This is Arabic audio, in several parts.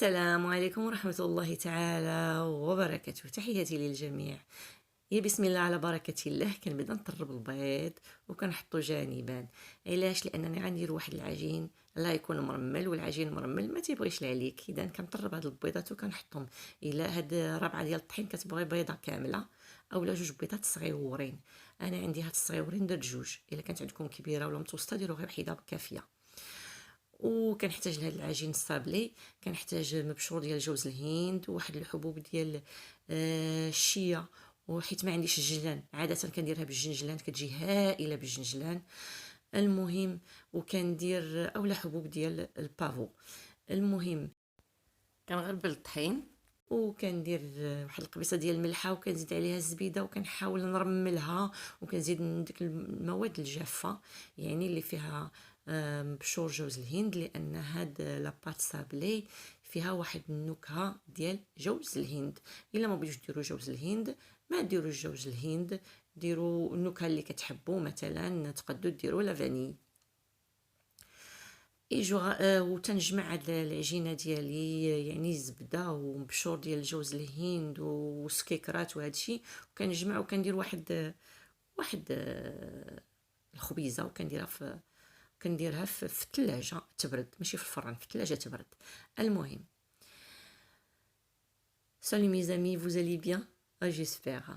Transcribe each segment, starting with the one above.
السلام عليكم ورحمة الله تعالى وبركاته. تحياتي للجميع. يا بسم الله على بركة الله. كنبدا نطرب البيض وكنحطو جانبا. علاش؟ لانني غندير واحد العجين لا يكون مرمل، والعجين مرمل ما تيبغيش عليك. اذا كنطرب هاد البيضات وكنحطهم. الا هاد ربعه ديال الطحين كتبغي بيضه كامله اولا جوج بيضات صغيورين. انا عندي هاد الصغيورين درت جوج. الا كانت عندكم كبيره ولا متوسطه ديروا غير وحده كافيه. وكنحتاج لهاد العجين الصابلي، كنحتاج مبشور ديال جوز الهند وواحد الحبوب ديال الشيا، وحيت ما عنديش الجنجلان عاده كنديرها بالجنجلان كتجي هائله بالجنجلان. المهم وكندير اولا حبوب ديال البافو. المهم كنغربل الطحين وكندير واحد القبيصه ديال الملحه وكنزيد عليها الزبيده وكنحاول نرملها وكنزيد ديك المواد الجافه يعني اللي فيها بشور جوز الهند، لان هاد لاباط صابلي فيها واحد النكهه ديال جوز الهند. الا ما بغيتوش ديروا جوز الهند ما ديروش جوز الهند، ديروا النكهه اللي كتحبوا، مثلا تقدروا ديروا لا فاني. وتنجمع هاد العجينه ديالي يعني الزبده ومبشور ديال جوز الهند وسكيكرات وهادشي، وكنجمع وكندير واحد الخبيزه وكنديرها في الثلاجه تبرد، ماشي في الفران، في الثلاجه تبرد. المهم salut mes amis, vous allez bien? J'espère.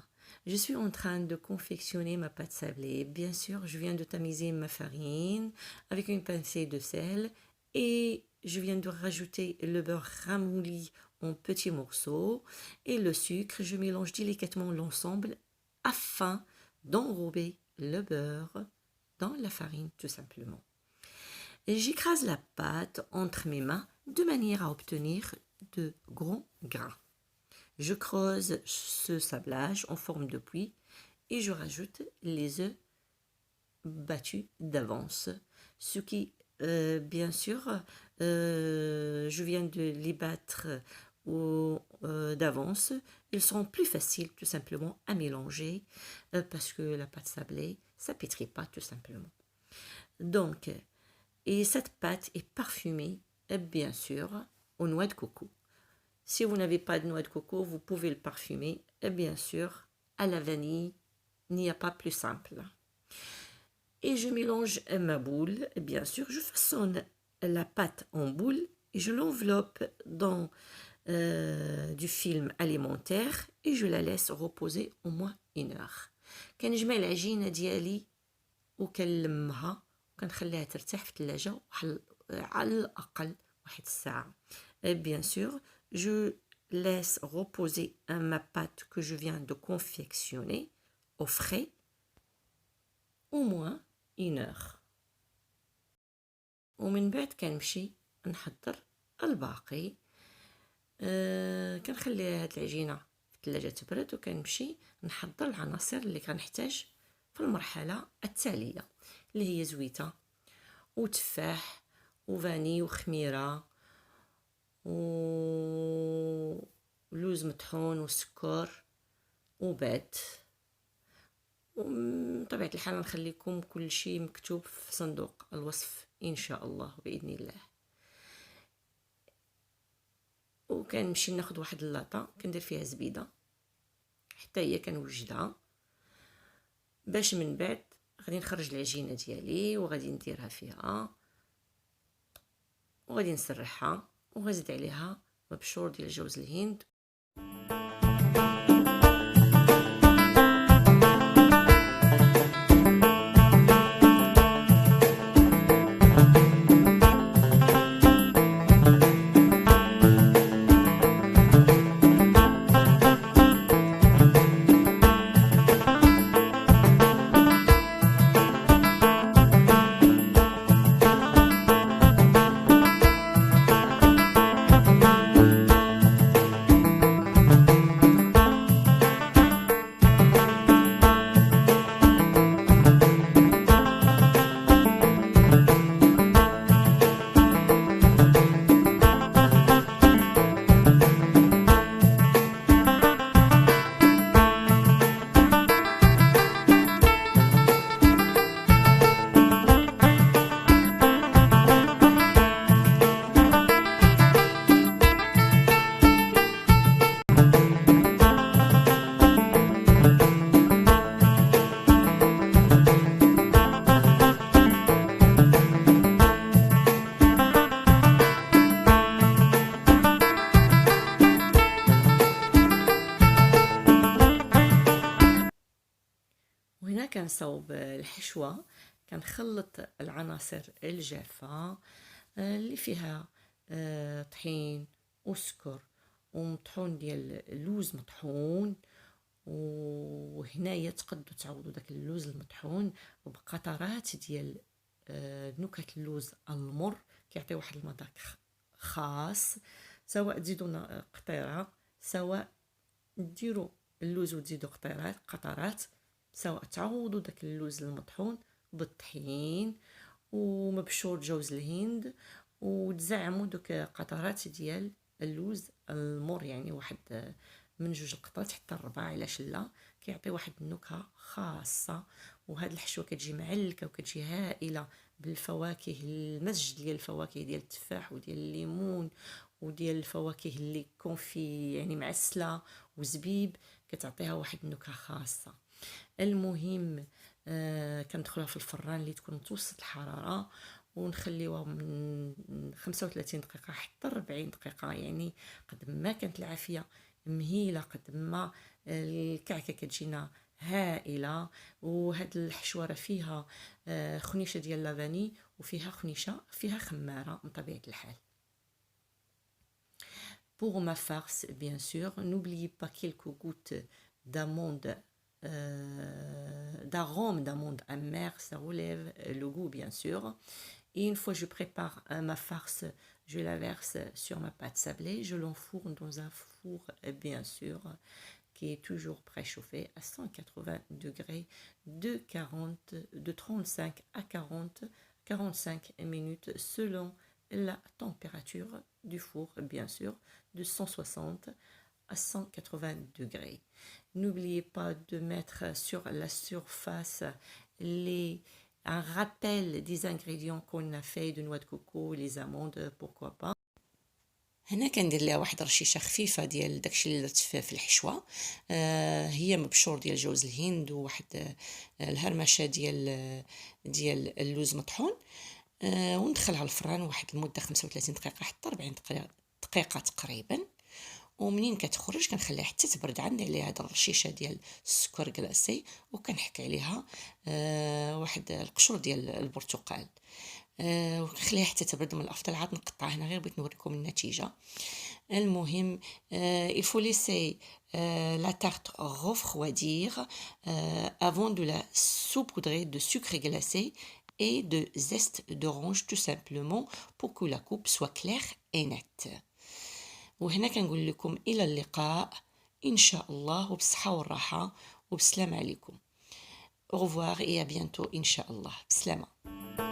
Je suis en train de confectionner ma pâte sablée. Bien sûr, je viens de tamiser ma farine avec une pincée de sel et je viens de rajouter le beurre ramolli en petits morceaux et le sucre. Je mélange délicatement l'ensemble afin d'enrober le beurre dans la farine tout simplement. Et j'écrase la pâte entre mes mains de manière à obtenir de grands grains. Je creuse ce sablage en forme de puits et je rajoute les œufs battus d'avance. Ce qui, bien sûr, je viens de les battre d'avance. Ils seront plus faciles tout simplement à mélanger parce que la pâte sablée, ça pétrit pas tout simplement. Donc, et cette pâte est parfumée, bien sûr, aux noix de coco. Si vous n'avez pas de noix de coco, vous pouvez le parfumer, et bien sûr, à la vanille. Il n'y a pas plus simple. Et je mélange ma boule, et bien sûr, je façonne la pâte en boule et je l'enveloppe dans du film alimentaire et je la laisse reposer au moins 1 heure. كنجمع العجينة ديالي وكنلمها وكنخليها ترتاح في الثلاجة على الأقل 1 ساعة. Et bien sûr, je laisse reposer ma pâte que je viens de confectionner au frais au moins 1 heure. ومن بعد كنمشي نحضر الباقي. كنخلي هاد العجينة في الثلاجة تبرد وكنمشي نحضر العناصر اللي كنحتاج في المرحلة التالية، اللي هي زويته وتفاح وفاني وخميرة ولوز مطحون وسكر وبيض. وبطبيعة الحال نخليكم كل شيء مكتوب في صندوق الوصف إن شاء الله بإذن الله. وكنمشي ناخد واحد اللاطة كندير فيها زبيدة حتى هي كنوجدها، باش من بعد غادي نخرج العجينة ديالي وغادي نديرها فيها وغادي نسرحها وغنزيد عليها مبشور ديال جوز الهند. كنصاوب الحشوة كنخلط العناصر الجافة اللي فيها طحين وسكر ومطحون ديال اللوز مطحون. وهنايا تقدروا تعوضوا داك اللوز المطحون بقطرات ديال نكهة اللوز المر، كيعطي واحد المذاق خاص. سواء تزيدوا قطيره، سواء ديروا اللوز وتزيدوا قطرات، سواء تعوضوا داك اللوز المطحون بالطحين ومبشور جوز الهند وتزعموا دوك قطرات ديال اللوز المر، يعني واحد من 2 قطرات حتى 4 علاش لا، كيعطي واحد النكهه خاصه. وهاد الحشوه كتجي معلكه وكتجي هائله بالفواكه، المزج ديال الفواكه ديال التفاح وديال الليمون وديال الفواكه اللي كونفي يعني معسله وزبيب، كتعطيها واحد النكهه خاصه. المهم كندخلوها في الفران اللي تكون متوسط الحراره ونخليوها من 35 دقيقه حتى 40 دقيقه، يعني قد ما كانت العافيه مهيله قد ما الكعكه كتجينا هائله. وهاد الحشوه راه فيها خنيشه ديال لافاني وفيها خنيشه فيها خماره من طبيعه الحال. Pour ma farce, bien sûr, n'oubliez pas quelques gouttes d'amande, d'arôme d'amande amère, ça relève le goût, bien sûr. Et une fois que je prépare ma farce, je la verse sur ma pâte sablée, je l'enfourne dans un four, bien sûr, qui est toujours préchauffé à 180 degrés de 35 à 45 minutes selon la température du four, bien sûr, de 160 à 180 degrés. N'oubliez pas de mettre sur la surface un rappel des ingrédients qu'on a fait, de noix de coco, les amandes, pourquoi pas. هنا كندير ليها واحد رشيشه خفيفه ديال داكشي اللي درت في الحشوه، هي مبشور ديال جوز الهند وواحد الهرمشه ديال اللوز مطحون، وندخلها الفران واحد المده 35 دقيقه حتى 40 دقيقه تقريبا. ومنين كتخرج كنخليها حتى تبرد، عندي عليها هاد الرشيشه ديال السكر كلاصي وكنحك عليها واحد القشور ديال البرتقال، وكنخليها حتى تبرد. من الافضل عاد نقطعها هنا، غير بغيت نوريكم النتيجه. المهم il faut laisser la tarte refroidir avant de la saupoudrer de sucre glacé et de zeste d'orange, tout simplement pour que la coupe soit claire et nette. وهنا كنقول لكم الى اللقاء ان شاء الله، وبالصحه والراحه وبسلام عليكم. au revoir et à bientôt ان شاء الله. بسلامه.